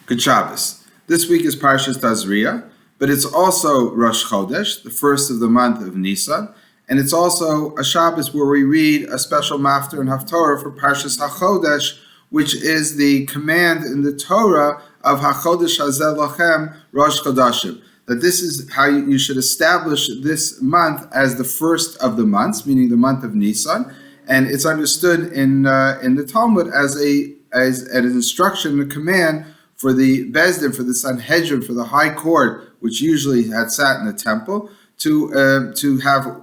Good Shabbos. This week is Parshas Tazria, but it's also Rosh Chodesh, the first of the month of Nisan, and it's also a Shabbos where we read a special Mafter and Haftorah for Parshas HaChodesh, which is the command in the Torah of HaChodesh Hazeh Lachem Rosh Chodashim, that this is how you should establish this month as the first of the months, meaning the month of Nisan, and it's understood in the Talmud as an instruction, a command for the Bezdin, for the Sanhedrin, for the High Court, which usually had sat in the temple, to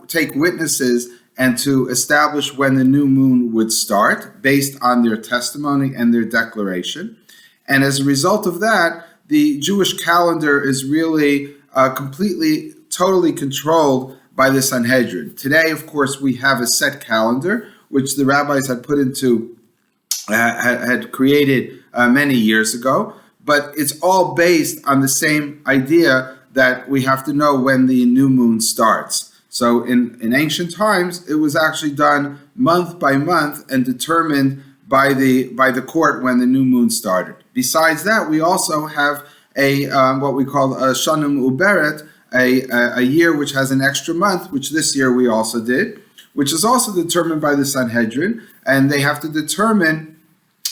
take witnesses and to establish when the new moon would start based on their testimony and their declaration. And as a result of that, the Jewish calendar is really completely, totally controlled by the Sanhedrin. Today, of course, we have a set calendar, which the rabbis had put into, had created many years ago, but it's all based on the same idea that we have to know when the new moon starts. So in ancient times, it was actually done month by month and determined by the court when the new moon started. Besides that, we also have what we call a Shana Me'uberet, a year which has an extra month, which this year we also did, which is also determined by the Sanhedrin, and they have to determine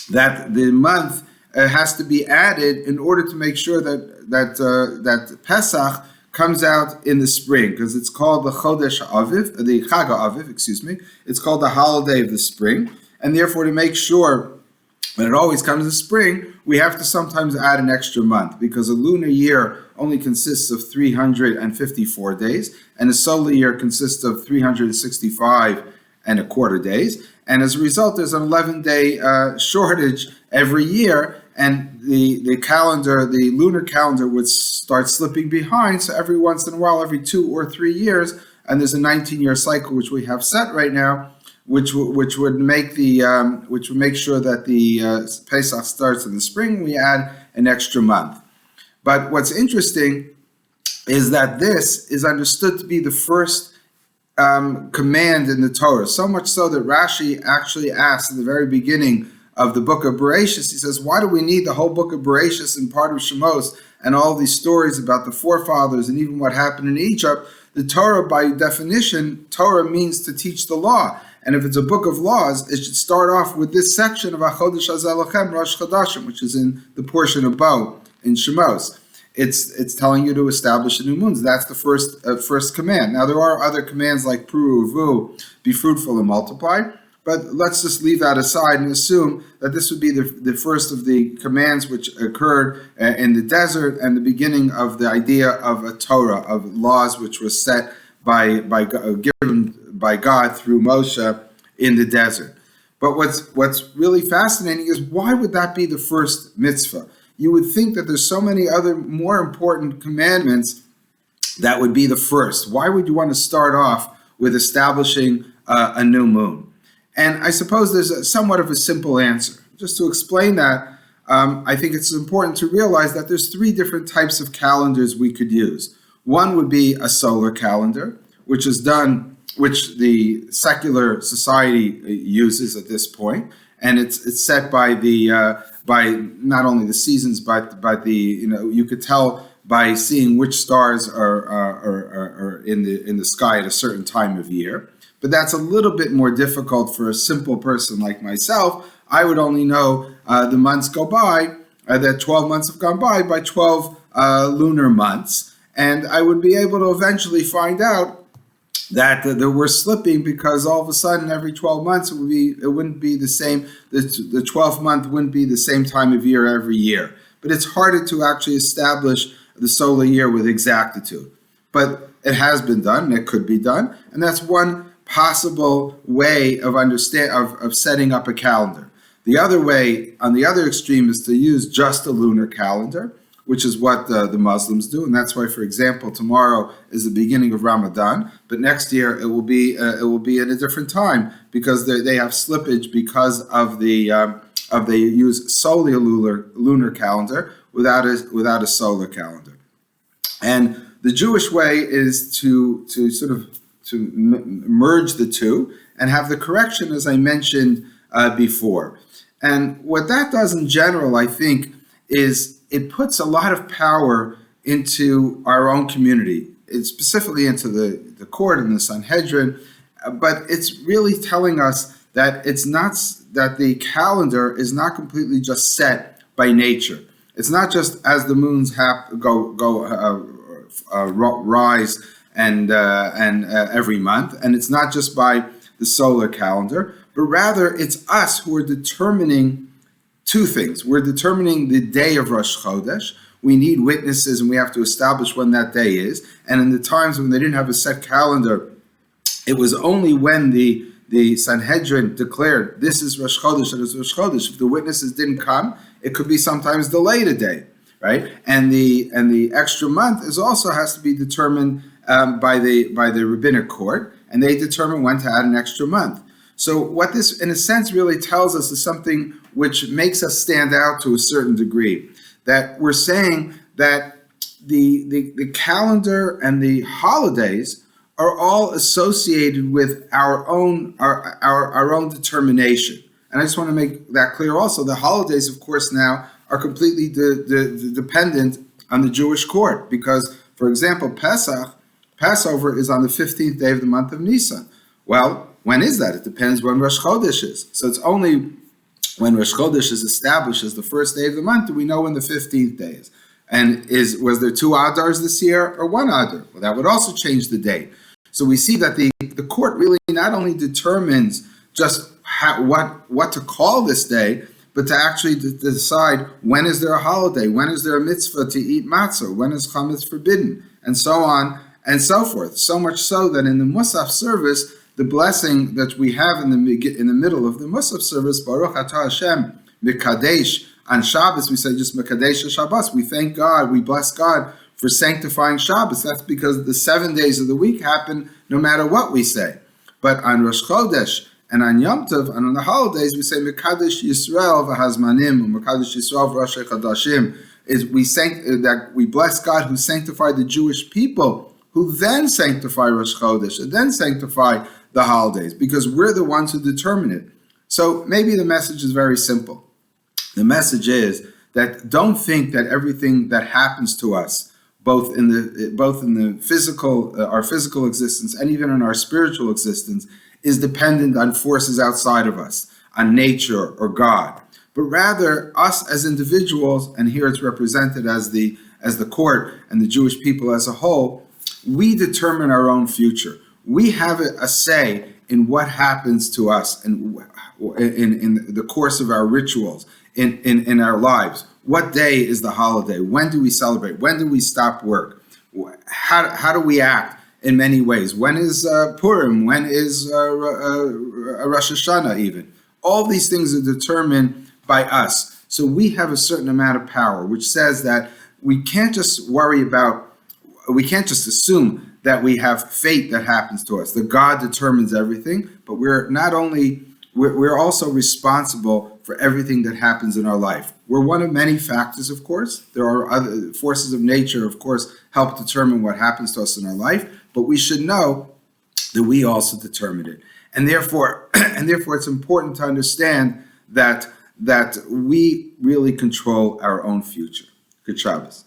that the month has to be added in order to make sure that Pesach comes out in the spring, because it's called the Chodesh Aviv, the Chag Aviv, It's called the holiday of the spring, and therefore to make sure when it always comes in spring, we have to sometimes add an extra month, because a lunar year only consists of 354 days, and a solar year consists of 365 and a quarter days. And as a result, there's an 11-day shortage every year, and the calendar, the lunar calendar, would start slipping behind. So every once in a while, every 2 or 3 years, and there's a 19-year cycle which we have set right now, which would make sure that the Pesach starts in the spring. We add an extra month. But what's interesting is that this is understood to be the first command in the Torah, so much so that Rashi actually asks at the very beginning of the book of Bereshis, he says, why do we need the whole book of Bereshis and part of Shemos and all these stories about the forefathers and even what happened in Egypt? The Torah, by definition, Torah means to teach the law. And if it's a book of laws, it should start off with this section of HaChodesh Hazeh Lachem Rosh Chodashim, which is in the portion of Bo in Shemos. It's telling you to establish the new moons. That's the first command. Now, there are other commands like Pru Uvu, be fruitful and multiply, but let's just leave that aside and assume that this would be the first of the commands which occurred in the desert and the beginning of the idea of a Torah, of laws which were set given by God through Moshe in the desert. But what's really fascinating is, why would that be the first mitzvah? You would think that there's so many other more important commandments that would be the first. Why would you want to start off with establishing a new moon? And I suppose there's somewhat of a simple answer. Just to explain that, I think it's important to realize that there's 3 different types of calendars we could use. One would be a solar calendar, which the secular society uses at this point, and it's set by by not only the seasons, but by you could tell by seeing which stars are in the sky at a certain time of year. But that's a little bit more difficult for a simple person like myself. I would only know the months go by, that 12 months have gone by 12 lunar months, and I would be able to eventually find out that we're slipping, because all of a sudden every 12 months it wouldn't be the same. The 12th month wouldn't be the same time of year every year. But it's harder to actually establish the solar year with exactitude. But it has been done, and it could be done, and that's one possible way of setting up a calendar. The other way, on the other extreme, is to use just a lunar calendar, which is what the Muslims do, and that's why, for example, tomorrow is the beginning of Ramadan, but next year it will be at a different time, because they have slippage because of they use solely a lunar calendar without a solar calendar. And the Jewish way is to merge the two and have the correction, as I mentioned before. And what that does in general, I think, is it puts a lot of power into our own community, it's specifically into the court and the Sanhedrin, but it's really telling us that it's not that the calendar is not completely just set by nature. It's not just as the moons rise and every month, and it's not just by the solar calendar, but rather it's us who are determining two things. We're determining the day of Rosh Chodesh. We need witnesses, and we have to establish when that day is. And in the times when they didn't have a set calendar, it was only when the Sanhedrin declared this is Rosh Chodesh and it's Rosh Chodesh. If the witnesses didn't come, it could be sometimes delayed a day, right? And the extra month also has to be determined by the rabbinic court, and they determine when to add an extra month. So what this, in a sense, really tells us is something which makes us stand out to a certain degree. That we're saying that the calendar and the holidays are all associated with our own determination. And I just want to make that clear also. The holidays, of course, now are completely dependent on the Jewish court because, for example, Passover is on the 15th day of the month of Nisan. Well, when is that? It depends when Rosh Chodesh is. So it's only when Rosh Chodesh is established as the first day of the month do we know when the 15th day is. And was there 2 Adars this year or 1 Adar? Well, that would also change the date. So we see that the court really not only determines just what to call this day, but to actually decide when is there a holiday, when is there a mitzvah to eat matzah, when is chametz forbidden, and so on and so forth. So much so that in the Musaf service, the blessing that we have in the middle of the Musaf service, Baruch Atah Hashem Mekadesh, on Shabbos we say just Mekadesh Shabbos. We thank God, we bless God for sanctifying Shabbos. That's because the 7 days of the week happen no matter what we say. But on Rosh Chodesh and on Yom Tov and on the holidays we say Mekadesh Yisrael v'Hazmanim, or Mekadesh Yisrael v'Rosh Chodashim. We bless God who sanctified the Jewish people, who then sanctify Rosh Chodesh and then sanctify the holidays, because we're the ones who determine it. So maybe the message is very simple. The message is that don't think that everything that happens to us, both in the physical, our physical existence, and even in our spiritual existence, is dependent on forces outside of us, on nature or God. But rather, us as individuals, and here it's represented as the court and the Jewish people as a whole, we determine our own future. We have a say in what happens to us and in the course of our rituals, in our lives. What day is the holiday? When do we celebrate? When do we stop work? How do we act in many ways? When is Purim? When is Rosh Hashanah even? All these things are determined by us. So we have a certain amount of power, which says that we can't just assume that we have fate that happens to us, that God determines everything, but we're also responsible for everything that happens in our life. We're one of many factors, of course. There are other forces of nature, of course, help determine what happens to us in our life, but we should know that we also determine it. And therefore it's important to understand that we really control our own future. Good Shabbos.